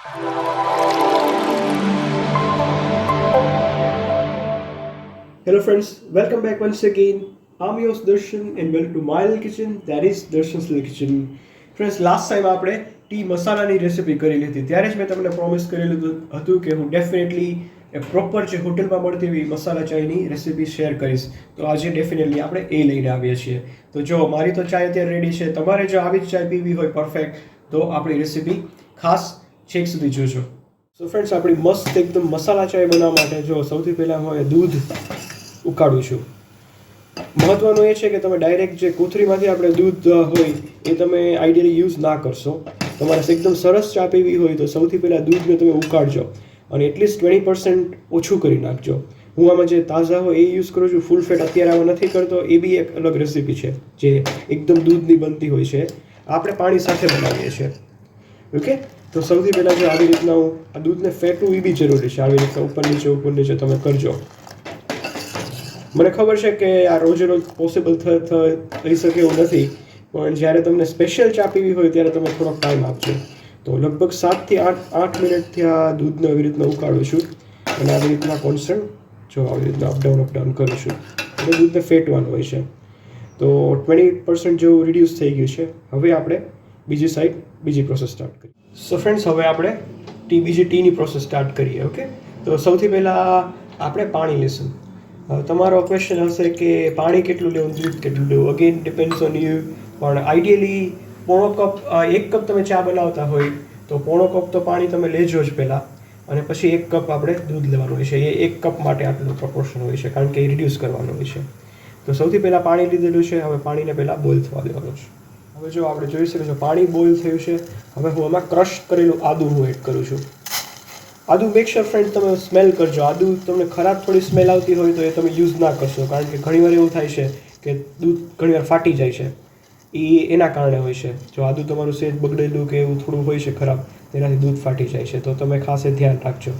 Hello friends, welcome back once again. I'm your host Darshan and welcome to my little kitchen, that is Darshan's little kitchen. Friends, last time આપણે T મસાલાની recipe કરેલી હતી ત્યારે જ મેં તમને promise કરેલું હતું કે હું ડેફિનેટલી પ્રોપર જે હોટલમાં મળતી એવી મસાલા ચાયની રેસિપી શેર કરીશ. તો આજે ડેફિનેટલી આપણે એ લઈને આવીએ છીએ. તો જો મારી તો ચાય અત્યારે રેડી છે, તમારે જો આવી જ ચાય પીવી હોય પરફેક્ટ તો આપણી રેસિપી ખાસ છેક સુધી જોજો. સો ફ્રેન્ડ્સ, આપણી મસ્ત એકદમ મસાલા ચાય બનાવવા માટે જો સૌથી પહેલાં હું દૂધ ઉકાળું છું. મહત્વનું એ છે કે તમે ડાયરેક્ટ જે કોથળીમાંથી આપણે દૂધ હોય એ તમે આઈડિયલી યુઝ ના કરશો. તમારે એકદમ સરસ ચા પીવી હોય તો સૌથી પહેલાં દૂધને તમે ઉકાળજો અને એટલીસ્ટ 20% ઓછું કરી નાખજો. હું આમાં જે તાજા હોય એ યુઝ કરું છું, ફૂલ ફેટ અત્યારે આમાં નથી કરતો. એ બી એક અલગ રેસીપી છે જે એકદમ દૂધની બનતી હોય છે. આપણે પાણી સાથે બનાવીએ છીએ. ઓકે, તો સૌથી પહેલાં જો આવી રીતના હું આ દૂધને ફેટવું એ બી જરૂરી છે. આવી રીતના ઉપર નીચે તમે કરજો. મને ખબર છે કે આ રોજે રોજ પોસિબલ થઈ શકે એવું નથી, પણ જ્યારે તમને સ્પેશિયલ ચા પીવી હોય ત્યારે તમે થોડોક ટાઈમ આપજો. તો લગભગ 7 થી 8 મિનિટથી આ દૂધને આવી રીતના ઉકાળું છું અને આવી રીતના કોન્સ્ટન્ટ જો આવી રીતના અપડાઉન કરું છું. એટલે દૂધને ફેટવાનું હોય છે. તો 20% જેવું રિડ્યુસ થઈ ગયું છે. હવે આપણે બીજી પ્રોસેસ સ્ટાર્ટ કરીએ. સો ફ્રેન્ડ્સ, હવે આપણે બીજી ટીની પ્રોસેસ સ્ટાર્ટ કરીએ. ઓકે, તો સૌથી પહેલાં આપણે પાણી લઈશું. તમારો ક્વેશ્ચન હશે કે પાણી કેટલું લેવું, દૂધ કેટલું લેવું. અગેન ડિપેન્ડ્સ ઓન યુ, પણ આઈડિયલી પોણો કપ, 1 કપ તમે ચા બનાવતા હોય તો પોણો કપ તો પાણી તમે લેજો જ પહેલાં, અને પછી 1 કપ આપણે દૂધ લેવાનું હોય છે. એ 1 કપ માટે આટલું પ્રપોર્શન હોય છે, કારણ કે એ રિડ્યુસ કરવાનું હોય છે. તો સૌથી પહેલાં પાણી લીધેલું છે. હવે પાણીને પહેલાં બોઇલ થવા દેવાનું છે. હવે જો આપણે જોઈ શકીએ છો પાણી બોઇલ થયું છે. હવે હું એમાં ક્રશ કરેલું આદુ હું એડ કરું છું. આદુ મેક શ્યોર ફ્રેન્ડ તમે સ્મેલ કરજો. આદુ તમને ખરાબ થોડી સ્મેલ આવતી હોય તો એ તમે યુઝ ના કરશો, કારણ કે ઘણીવાર એવું થાય છે કે દૂધ ઘણીવાર ફાટી જાય છે. એના કારણે હોય છે. જો આદુ તમારું સેજ બગડેલું કે એવું થોડું હોય છે ખરાબ, તેનાથી દૂધ ફાટી જાય છે. તો તમે ખાસ એ ધ્યાન રાખજો.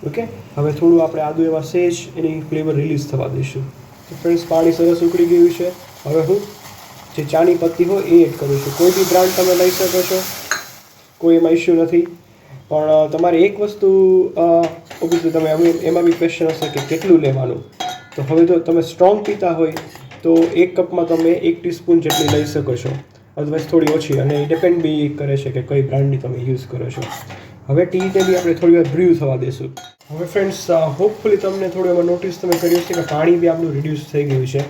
ઓકે, હવે થોડું આપણે આદુ એમાં સેજ એની ફ્લેવર રિલીઝ થવા દઈશું. તો ફ્રેન્ડ્સ, પાણી સરસ ઉકળી ગયું છે. હવે હું જે ચાની પત્તી હોય એ એડ કરું છું. કોઈ બી બ્રાન્ડ તમે લઈ શકો છો, કોઈ એમાં ઇશ્યુ નથી. પણ તમારે એક વસ્તુ ઓબ્વિયસલી તમે એમાં બી ક્વેશ્ચન હશે કે કેટલું લેવાનું. તો હવે જો તમે સ્ટ્રોંગ પીતા હોય તો 1 કપમાં તમે 1 ટીસ્પૂન જેટલી લઈ શકો છો, અદરવાઇઝ થોડી ઓછી. અને એ ડિપેન્ડ બી કરે છે કે કઈ બ્રાન્ડની તમે યુઝ કરો છો. હવે ટીને બી આપણે થોડી વાર બ્ર્યુ થવા દઈશું. હવે ફ્રેન્ડ્સ, હોપફુલી તમને થોડું એમાં નોટિસ તમે કર્યું છે કે પાણી બી આપણું રિડ્યુસ થઈ ગયું છે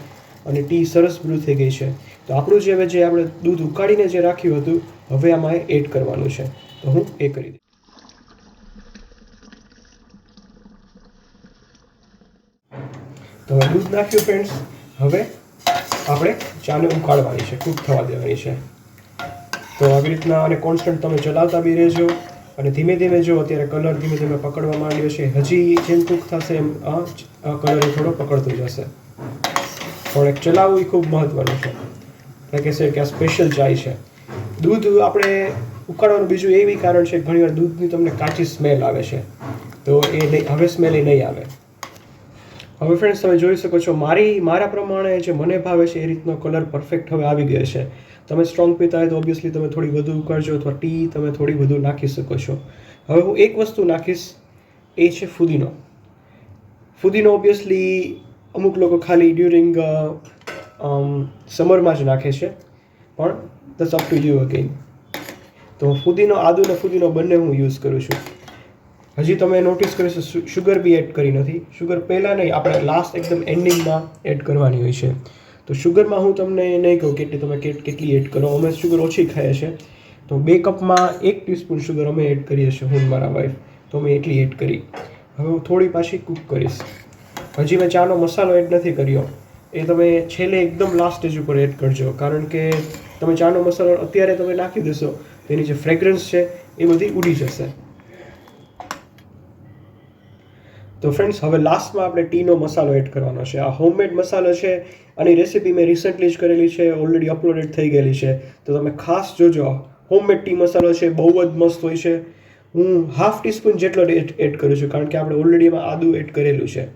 અને ટી સરસ બ્ર્યુ થઈ ગઈ છે. તો આપણું જે આપણે દૂધ ઉકાળીને જે રાખ્યું હતું હવે આમાં એડ કરવાનું છે. તો હું એ કરી દઈશ. તો દૂધ નાખ્યું ફ્રેન્ડ્સ. હવે આપણે ચાને ઉકાળવાની છે, કૂક થવા દેવાની છે. તો આવી રીતના અને કોન્સ્ટન્ટ તમે ચલાવતા બી રહેજો. અને ધીમે ધીમે જો અત્યારે કલર ધીમે ધીમે પકડવા માંડ્યો છે. હજી જેમ કૂક થશે એમ કલર એ થોડો પકડતો જશે. પણ એક ચલાવવું એ ખૂબ મહત્વનું છે. લાગે છે કે આ સ્પેશિયલ ચાય છે. દૂધ આપણે ઉકાળવાનું બીજું એ બી કારણ છે, ઘણીવાર દૂધની તમને કાચી સ્મેલ આવે છે. તો હવે સ્મેલ એ નહીં આવે. હવે ફ્રેન્ડ્સ, તમે જોઈ શકો છો મારા પ્રમાણે જે મને ભાવે છે એ રીતનો કલર પરફેક્ટ હવે આવી ગયો છે. તમે સ્ટ્રોંગ પીતા હોય તો ઓબ્વિયસલી તમે થોડી વધુ ઉકાળજો, અથવા ટી તમે થોડી વધુ નાખી શકો છો. હવે હું એક વસ્તુ નાખીશ, એ છે ફુદીનો. ફુદીનો ઓબ્વિયસલી અમુક લોકો ખાલી ડ્યુરિંગ સમરમાં જ નાખે છે, પણ ધટ્સ અપ ટુ યુ અગેન. તો ફુદીનો, આદુ અને ફુદીનો બંને હું યુઝ કરું છું. હજી તમે નોટિસ કરીશો શુગર બી એડ કરી નથી. શુગર પહેલાં નહીં, આપણે લાસ્ટ એકદમ એન્ડિંગમાં એડ કરવાની હોય છે. તો શુગરમાં હું તમને નહીં કહું કે તમે કેટલી એડ કરો. અમે શુગર ઓછી ખાઈએ છીએ, તો 2 કપમાં 1 ટીસ્પૂન શુગર અમે એડ કરીએ છીએ, હું મારા વાઈફ. તો અમે એટલી એડ કરી. હવે હું થોડી પાછી કૂક કરીશ. હજી મેં ચાનો મસાલો એડ નથી કર્યો. એ તમે છેલ્લે એકદમ લાસ્ટ સ્ટેજ ઉપર એડ કરજો, કારણ કે તમે ચાનો મસાલો અત્યારે તમે નાખી દેશો તો એની જે ફ્રેગ્રન્સ છે એ બધી ઉડી જશે. તો ફ્રેન્ડ્સ, હવે લાસ્ટમાં આપણે ટીનો મસાલો એડ કરવાનો છે. આ હોમમેડ મસાલો છે અને રેસીપી મેં રિસન્ટલી જ કરેલી છે, ઓલરેડી અપલોડેડ થઈ ગયેલી છે. તો તમે ખાસ જોજો. હોમમેડ ટી મસાલો છે, બહુ જ મસ્ત હોય છે. હું ½ ટીસ્પૂન જેટલો એડ કરું છું, કારણ કે આપણે ઓલરેડી એમાં આદુ એડ કરેલું છે.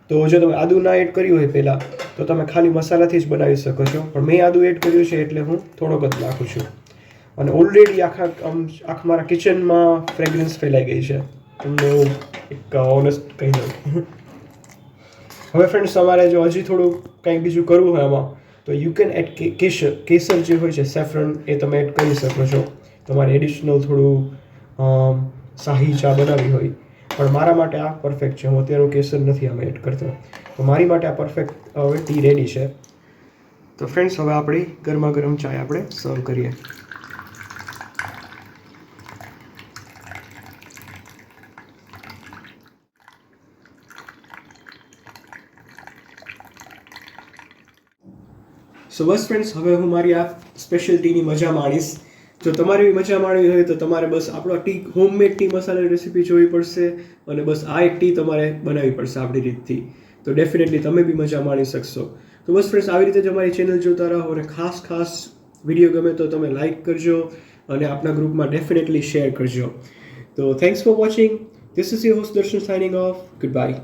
તો જો તમે આદુ ના એડ કર્યું હોય પહેલાં તો તમે ખાલી મસાલાથી જ બનાવી શકો છો, પણ મેં આદુ એડ કર્યું છે એટલે હું થોડોક જ નાખું છું. અને ઓલરેડી આખા મારા કિચનમાં ફ્રેગ્રન્સ ફેલાઈ ગઈ છે, તમને એવું એક ઓનેસ્ટ કહી દઉં. હવે ફ્રેન્ડ્સ, તમારે જો હજી થોડું કંઈ બીજું કરવું હોય આમાં, તો યુ કેન એડ કેસર જે હોય છે, સેફ્રન, એ તમે એડ કરી શકો છો. તમારે એડિશનલ થોડું શાહી ચા બનાવવી હોય, પણ મારા માટે આ પરફેક્ટ છે. હું અત્યારે કેસર નથી આમાં એડ કરતો, તો મારી માટે આ પરફેક્ટ હવે ટી રેડી છે. તો ફ્રેન્ડ્સ, હવે આપણી ગરમા ગરમ ચાય આપણે સર્વ કરીએ. સો બસ ફ્રેન્ડ્સ, હવે હું મારી આ સ્પેશિયલ ટીની મજા માણીશ. જો તમારે બી મજા માણવી હોય તો તમારે બસ આપણો હોમમેડ ટી મસાલાની રેસીપી જોવી પડશે, અને બસ આ એક ટી તમારે બનાવવી પડશે આપણી રીતથી. તો ડેફિનેટલી તમે બી મજા માણી શકશો. તો બસ ફ્રેન્ડ્સ, આવી રીતે જ અમારી ચેનલ જોતા રહો, અને ખાસ વિડીયો ગમે તો તમે લાઇક કરજો અને આપણા ગ્રુપમાં ડેફિનેટલી શેર કરજો. તો thanks for watching. This is your host દર્શન સાઇનિંગ ઓફ. Good bye.